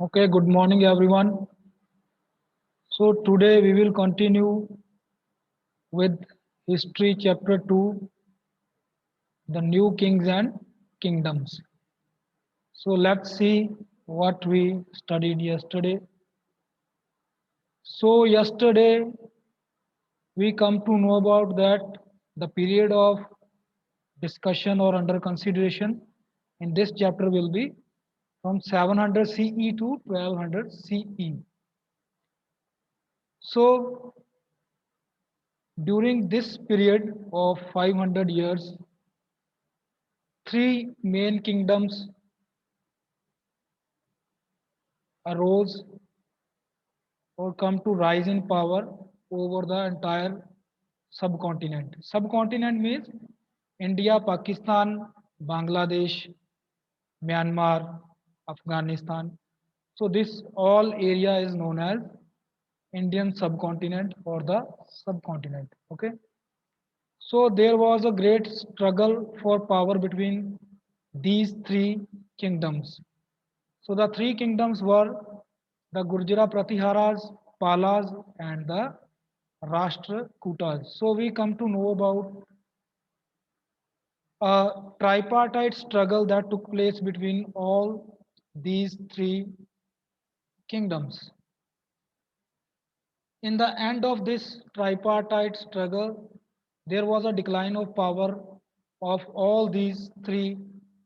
Okay, good morning everyone. So today we will continue with History Chapter 2, the New Kings and Kingdoms. So let's see what we studied yesterday. So yesterday we come to know about that the period of discussion or under consideration in this chapter will be from 700 CE to 1200 CE. So during this period of 500 years, three main kingdoms arose or come to rise in power over the entire subcontinent. Subcontinent means India, Pakistan, Bangladesh, Myanmar, Afghanistan. So this all area is known as Indian subcontinent or the subcontinent. Okay. So there was a great struggle for power between these three kingdoms. So the three kingdoms were the Gurjara Pratiharas, Palas, and the Rashtrakutas. So we come to know about a tripartite struggle that took place between all these three kingdoms. In the end of this tripartite struggle, there was a decline of power of all these three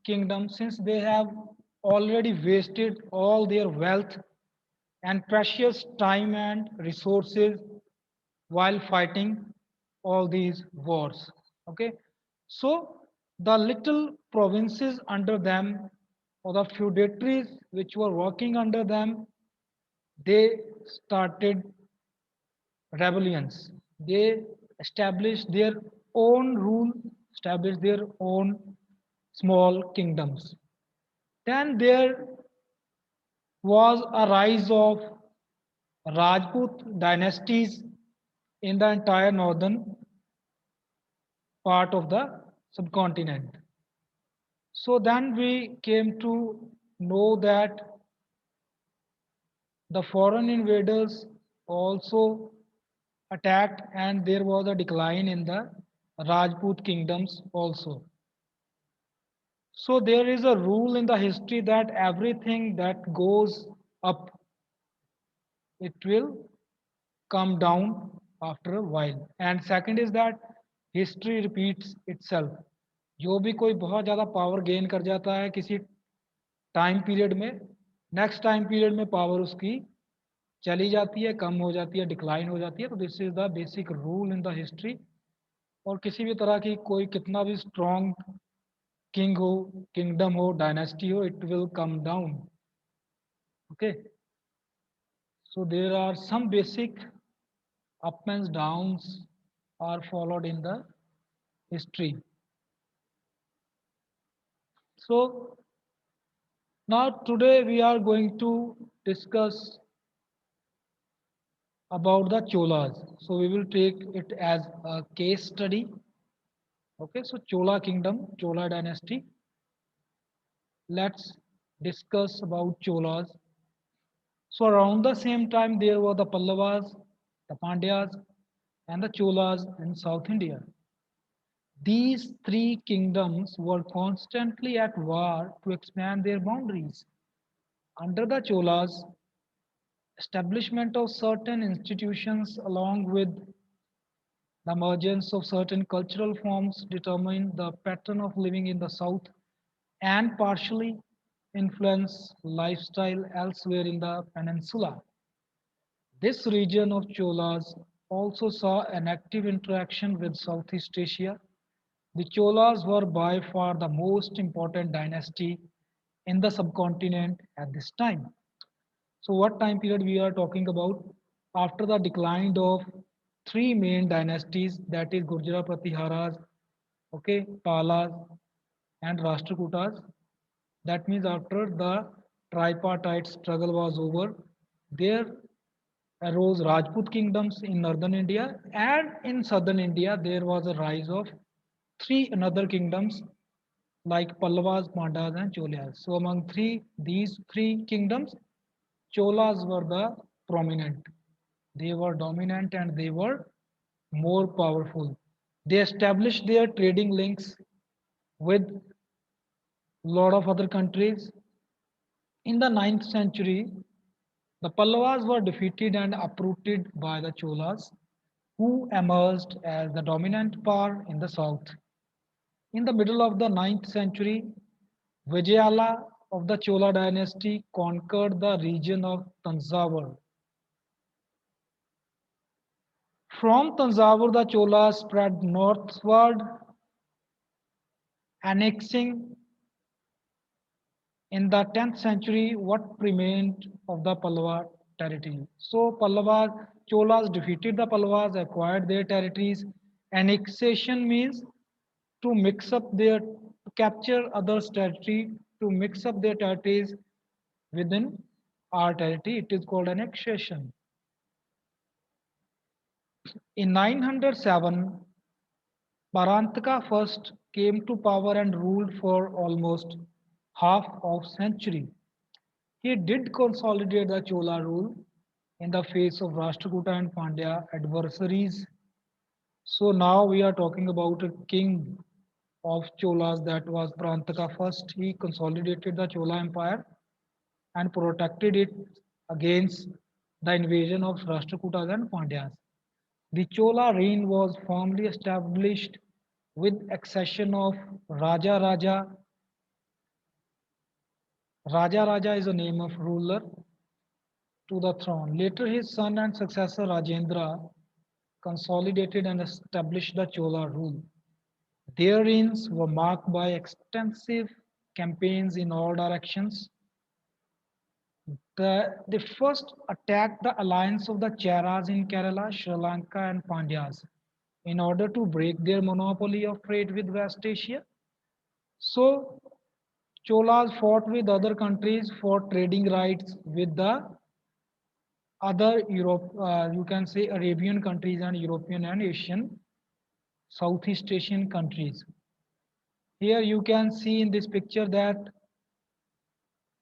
kingdoms since they have already wasted all their wealth and precious time and resources while fighting all these wars. Okay, so the little provinces under them or the feudatories which were working under them, they started rebellions. They established their own rule, established their own small kingdoms. Then there was a rise of Rajput dynasties in the entire northern part of the subcontinent. So then we came to know that the foreign invaders also attacked and there was a decline in the Rajput kingdoms also. So there is a rule in the history that everything that goes up, it will come down after a while. And second is that history repeats itself. जो भी कोई बहुत ज़्यादा power gain कर जाता है किसी time period में, नेक्स्ट टाइम पीरियड में पावर उसकी चली जाती है, कम हो जाती है, डिक्लाइन हो जाती है. तो this is the basic rule in the history. और किसी भी तरह की कोई कितना भी स्ट्रॉन्ग किंग हो, किंगडम हो, डायनेस्टी हो, it will come down. Okay, so there are some basic up and downs are followed in the history. So now today we are going to discuss about the Cholas. So we will take it as a case study. Okay, so Chola kingdom, Chola dynasty. Let's discuss about Cholas. So around the same time there were the Pallavas, the Pandyas, and the Cholas in South India. These three kingdoms were constantly at war to expand their boundaries. Under the Cholas, establishment of certain institutions along with the emergence of certain cultural forms determined the pattern of living in the south and partially influenced lifestyle elsewhere in the peninsula. This region of Cholas also saw an active interaction with Southeast Asia. The Cholas were by far the most important dynasty in the subcontinent at this time. So, what time period we are talking about? After the decline of three main dynasties, that is Gurjara Pratiharas, okay, Palas, and Rashtrakutas. That means after the tripartite struggle was over, there arose Rajput kingdoms in northern India, and in southern India there was a rise of three another kingdoms like Pallavas, Pandas, and Cholas. So among these three kingdoms, Cholas were the prominent. They were dominant and they were more powerful. They established their trading links with a lot of other countries. In the 9th century, the Pallavas were defeated and uprooted by the Cholas, who emerged as the dominant power in the south. In the middle of the 9th century, Vijayala of the Chola dynasty conquered the region of Tanjavur. From Tanjavur, the Cholas spread northward, annexing in the 10th century what remained of the Pallava territory. So Pallavas, Cholas defeated the Pallavas, acquired their territories. Annexation means to mix up their, to capture others' territory, to mix up their territories within our territory. It is called annexation. In 907, Parantaka first came to power and ruled for almost half of century. He did consolidate the Chola rule in the face of Rashtrakuta and Pandya adversaries. So now we are talking about a king of Cholas, that was Parantaka first. He consolidated the Chola Empire and protected it against the invasion of Rashtrakutas and Pandyas. The Chola reign was firmly established with accession of Raja Raja. Raja Raja is a name of ruler to the throne. Later, his son and successor Rajendra consolidated and established the Chola rule. Their reigns were marked by extensive campaigns in all directions. They first attacked the alliance of the Cheras in Kerala, Sri Lanka, and Pandyas in order to break their monopoly of trade with West Asia. So, Cholas fought with other countries for trading rights with the other Europe, you can say Arabian countries and European and Asian, Southeast Asian countries. Here you can see in this picture that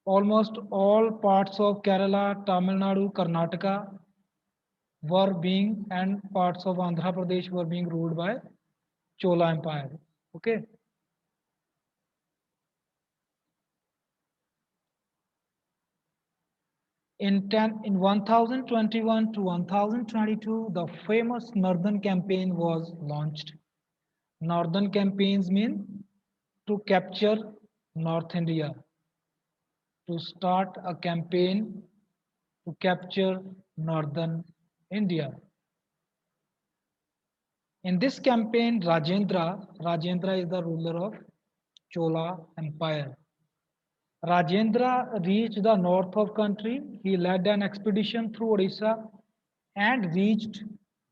almost all parts of Kerala, Tamil Nadu, Karnataka were being and parts of Andhra Pradesh were being ruled by Chola Empire. Okay. In 1021 to 1022, the famous Northern Campaign was launched. Northern campaigns mean to capture North India, to start a campaign to capture Northern India. In this campaign, Rajendra is the ruler of Chola Empire. Rajendra reached the north of country. He led an expedition through Odisha and reached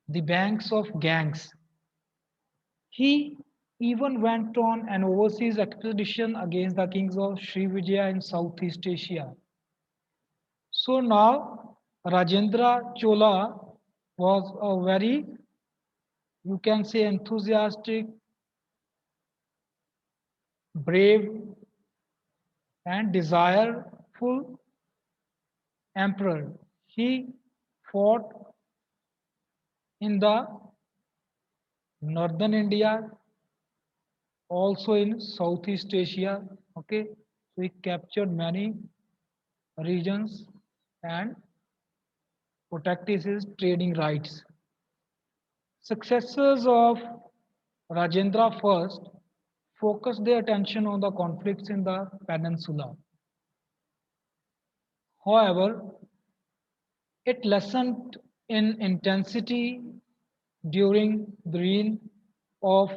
the banks of Ganges. He even went on an overseas expedition against the kings of Srivijaya in Southeast Asia. So now Rajendra Chola was a very, you can say, enthusiastic, brave, and desireful emperor. He fought in the northern India, also in Southeast Asia. Okay, so he captured many regions and protected his trading rights. Successors of Rajendra first focused their attention on the conflicts in the peninsula. However, it lessened in intensity during the reign of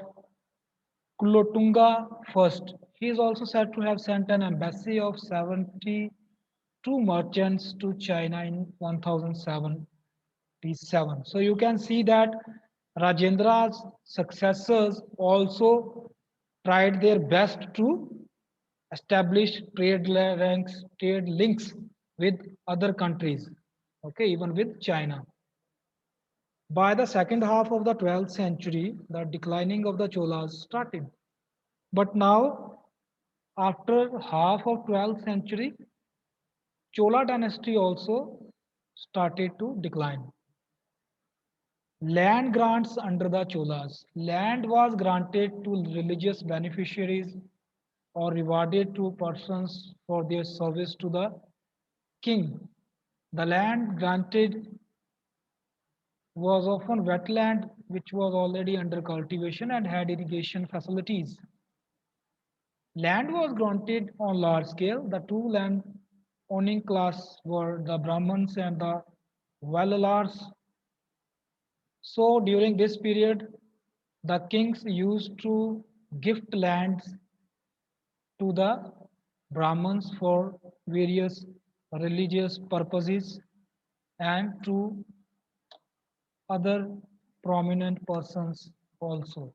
Kulotunga first. He is also said to have sent an embassy of 72 merchants to China in 1077. So you can see that Rajendra's successors also tried their best to establish trade links with other countries, okay, even with China. By the second half of the 12th century, the declining of the Cholas started. But now, after half of 12th century, Chola dynasty also started to decline. Land grants under the Cholas. Land was granted to religious beneficiaries or rewarded to persons for their service to the king. The land granted was often wetland which was already under cultivation and had irrigation facilities. Land was granted on large scale. The two land owning class were the Brahmins and the Valalars. So during this period, the kings used to gift lands to the Brahmins for various religious purposes and to other prominent persons also.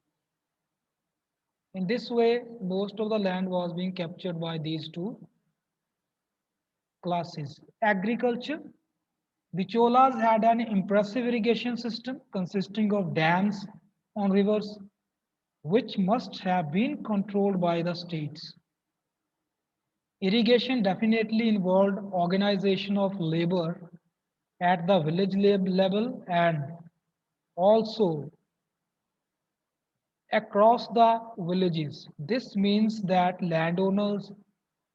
In this way, most of the land was being captured by these two classes. Agriculture. The Cholas had an impressive irrigation system consisting of dams on rivers, which must have been controlled by the states. Irrigation definitely involved organization of labor at the village level and also across the villages. This means that landowners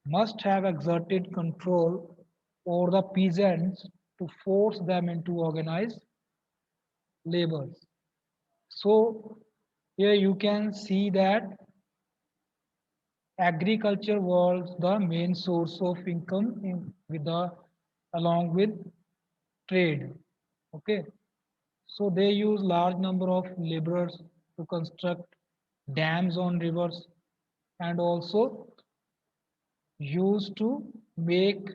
must have exerted control over the peasants to force them into organized labor. So here you can see that agriculture was the main source of income along with trade. Okay, so they use large number of laborers to construct dams on rivers and also used to make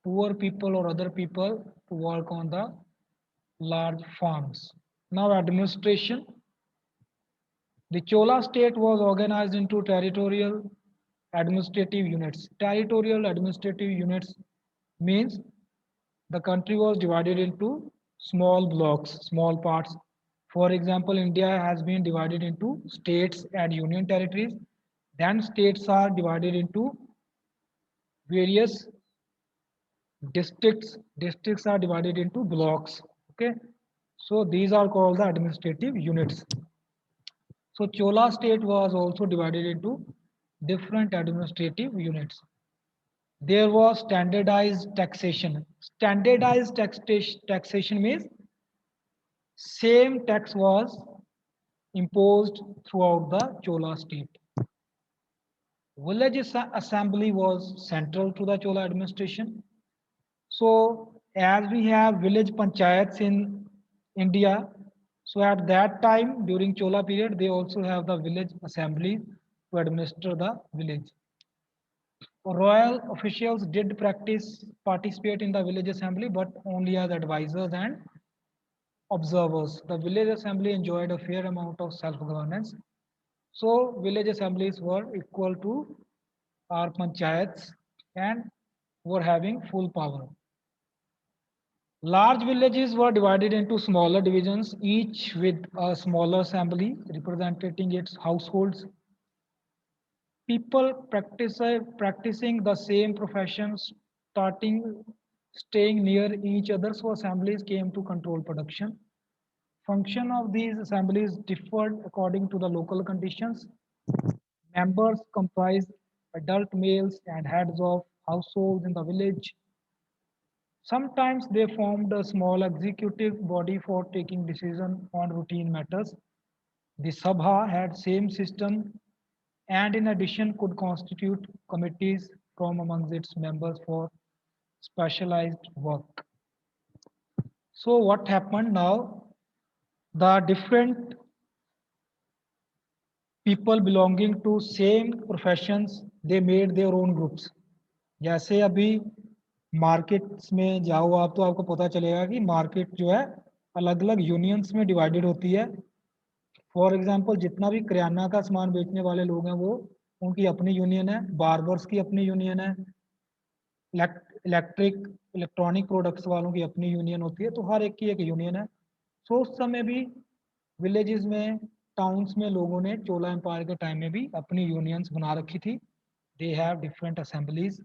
poor people or other people to work on the large farms. Now administration. The Chola state was organized into territorial administrative units. Territorial administrative units means the country was divided into small blocks, small parts. For example, India has been divided into states and union territories. Then states are divided into various districts. Districts are divided into blocks. Okay, so these are called the administrative units. So Chola state was also divided into different administrative units. There was standardized taxation. Standardized taxation means same tax was imposed throughout the Chola state. Village assembly was central to the Chola administration. So as we have village panchayats in India, so at that time during Chola period, they also have the village assembly to administer the village. Royal officials did participate in the village assembly, but only as advisors and observers. The village assembly enjoyed a fair amount of self-governance. So village assemblies were equal to our panchayats and were having full power. Large villages were divided into smaller divisions, each with a smaller assembly representing its households. People practicing the same professions, staying near each other, so assemblies came to control production. Function of these assemblies differed according to the local conditions. Members comprised adult males and heads of households in the village. Sometimes they formed a small executive body for taking decision on routine matters. The Sabha had same system and in addition could constitute committees from amongst its members for specialized work. So what happened now? The different people belonging to same professions, they made their own groups. जैसे अभी markets में जाओ आप तो आपको पता चलेगा कि मार्केट जो है अलग अलग यूनियंस में डिवाइडेड होती है. फॉर एग्जांपल जितना भी किराना का सामान बेचने वाले लोग हैं वो उनकी अपनी यूनियन है, बार्बर्स की अपनी यूनियन है, इलेक्ट्रॉनिक प्रोडक्ट्स वालों की अपनी यूनियन होती है, तो हर एक की एक यूनियन है. सो उस समय भी विलेजेस में टाउन्स में लोगों ने चोला एम्पायर के टाइम में भी अपनी यूनियंस बना रखी थी. They have different assemblies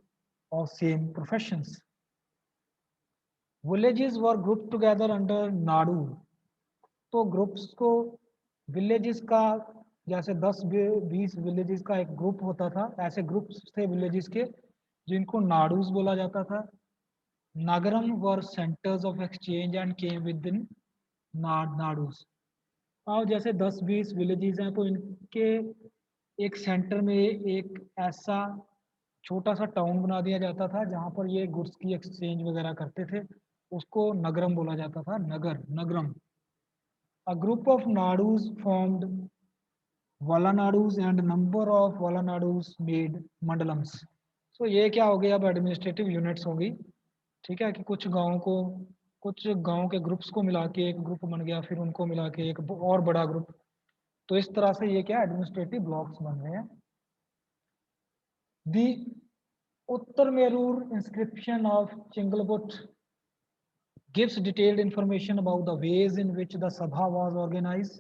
of same professions. Villages were group together under Nadu. तो ग्रुप्स को विलेजेस का, जैसे 10-20 विलेजेस का एक ग्रुप होता था, ऐसे ग्रुप्स थे विलेजेस के जिनको नाडूज बोला जाता था। Nagaram were centres of exchange and came within इन नाडूज। और जैसे 10-20 विलेजेस हैं तो इनके एक सेंटर में एक ऐसा छोटा सा टाउन बना दिया जाता था जहाँ पर ये गुड्स की एक्सचेंज वगैरह करते थे। उसको नगरम बोला जाता था, नगरम। A group of nadus formed Valanadus and number of Valanadus made mandalams. So ये क्या हो गया, अब एडमिनिस्ट्रेटिव यूनिट्स होगी। ठीक है, कि कुछ गांव के ग्रुप्स को मिला के एक ग्रुप बन गया, फिर उनको मिला के एक और बड़ा ग्रुप। तो इस तरह से ये क्या एडमिनिस्ट्रेटिव ब्लॉक्स बन रहे हैं। The Uttaramerur inscription of Chingleput gives detailed information about the ways in which the Sabha was organized.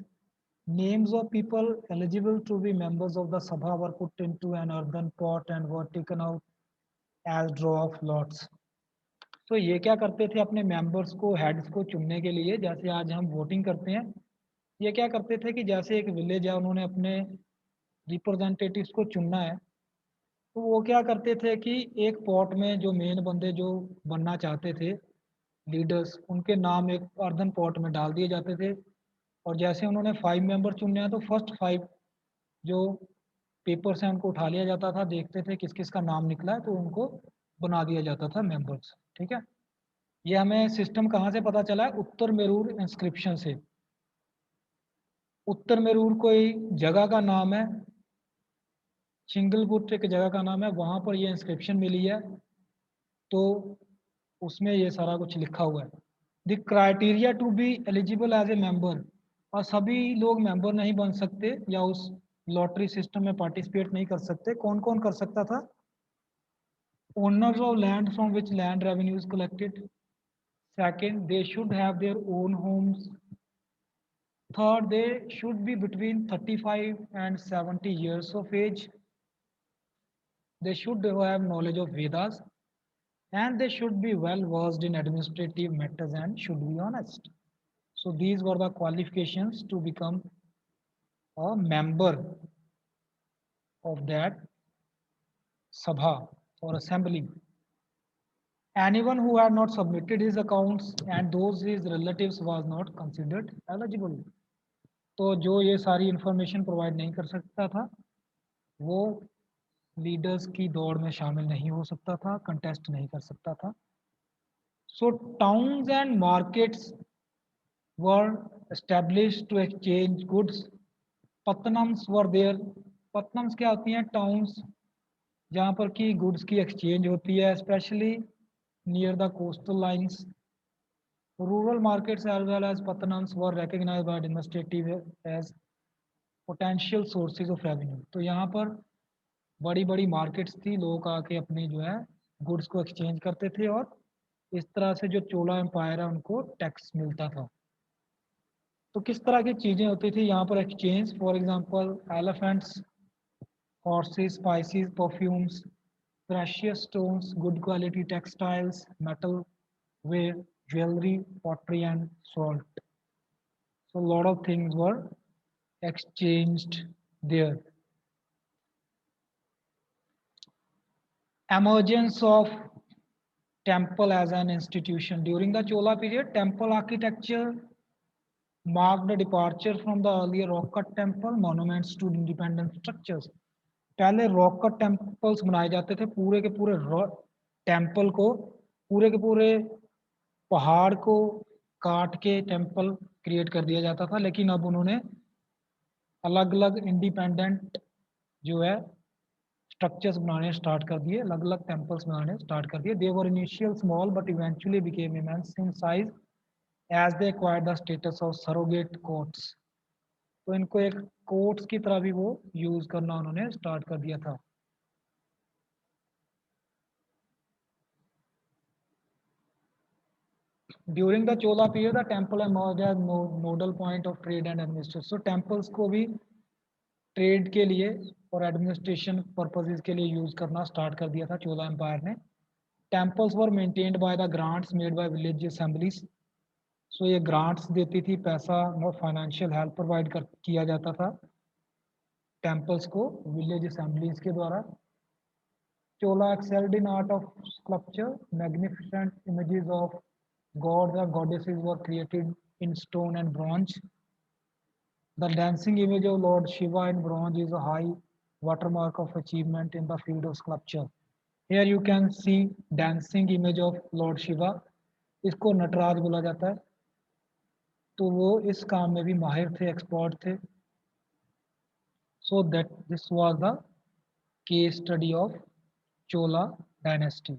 Names of people eligible to be members of the Sabha were put into an earthen pot and were taken out as draw of lots. तो ये क्या करते थे, अपने members को, heads को चुनने के लिए, जैसे आज हम वोटिंग करते हैं, ये क्या करते थे कि जैसे एक विलेज है, उन्होंने अपने रिप्रेजेंटेटिव्स को चुनना है, तो वो क्या करते थे कि एक पॉट में जो मेन बंदे जो बनना चाहते थे, लीडर्स, उनके नाम एक अर्धन पॉट में डाल दिए जाते थे। और जैसे उन्होंने 5 मेंबर चुनने हैं तो फर्स्ट 5 जो पेपर्स हैं उनको उठा लिया जाता था, देखते थे किस किस का नाम निकला है, तो उनको बना दिया जाता था मेंबर्स। ठीक है, ये हमें सिस्टम कहाँ से पता चला है, उत्तर मेरूर इंस्क्रिप्शन से। उत्तर मेरूर कोई जगह का नाम है, चिंगलबुट एक जगह का नाम है, वहाँ पर ये इंस्क्रिप्शन मिली है। तो उसमें ये सारा कुछ लिखा हुआ है। The criteria to be eligible as a member, और सभी लोग मेंबर नहीं बन सकते या उस लॉटरी सिस्टम में पार्टिसिपेट नहीं कर सकते। कौन कौन कर सकता था? Owners of land from which land revenue is collected. Second, they should have their own homes. Third, they should be between 35 and 70 years of age. They should have knowledge of Vedas, and they should be well versed in administrative matters and should be honest. So these were the qualifications to become a member of that Sabha or assembly. Anyone who had not submitted his accounts and those his relatives was not considered eligible. तो जो ये सारी information provide नहीं कर सकता था, वो leaders की दौड़ में शामिल नहीं हो सकता था, कंटेस्ट नहीं कर सकता था। So towns and markets were established to exchange goods. Pattanams were there. Pattanams क्या होती हैं? टाउन्स जहाँ पर की गुड्स की एक्सचेंज होती है, specially near the coastal lines. Rural markets as well as pattanams were recognized by administrative as potential sources of revenue। तो यहाँ पर बड़ी बड़ी मार्केट्स थी, लोग आके अपनी जो है गुड्स को एक्सचेंज करते थे, और इस तरह से जो चोला एम्पायर है उनको टैक्स मिलता था। तो किस तरह की चीज़ें होती थी यहाँ पर exchange? For example elephants, horses, spices, perfumes, precious stones, good quality textiles, metal ware, jewelry, pottery, and salt. So a lot of things were exchanged there. Emergence of temple as an institution. During the Chola period, temple architecture marked a departure from the earlier rock cut temple monuments to independent structures. पहले rock cut temples बनाए जाते थे, पूरे के पूरे temple को, पूरे के पूरे पहाड़ को काट के टेम्पल क्रिएट कर दिया जाता था। लेकिन अब उन्होंने अलग अलग इंडिपेंडेंट जो है स्ट्रक्चर्स बनाने स्टार्ट कर दिए, अलग अलग टेम्पल्स बनाने स्टार्ट कर दिए। They were initial small but eventually became immense in size as they acquired the status of surrogate courts. तो इनको एक कोर्ट्स की तरह भी वो यूज करना उन्होंने स्टार्ट कर दिया था। During the Chola period, the temple emerged as nodal point of trade and administration. So temples को भी ट्रेड के लिए और एडमिनिस्ट्रेशन पर्पसेस के लिए यूज करना स्टार्ट कर दिया था चोला एम्पायर ने। Temples were maintained by the grants made by village assemblies. So ये ग्रांट्स देती थी, पैसा और फाइनेंशियल हेल्प प्रोवाइड कर किया जाता था टेम्पल्स को विलेज असेंबलीज के द्वारा। Chola excelled in art of sculpture. Magnificent images of gods or goddesses were created in stone and bronze. The dancing image of Lord Shiva in bronze is a high watermark of achievement in the field of sculpture. Here you can see dancing image of Lord Shiva. इसको नटराज बोला जाता है। तो वो इस काम में भी माहिर थे, एक्सपर्ट थे। So that this was the case study of Chola dynasty.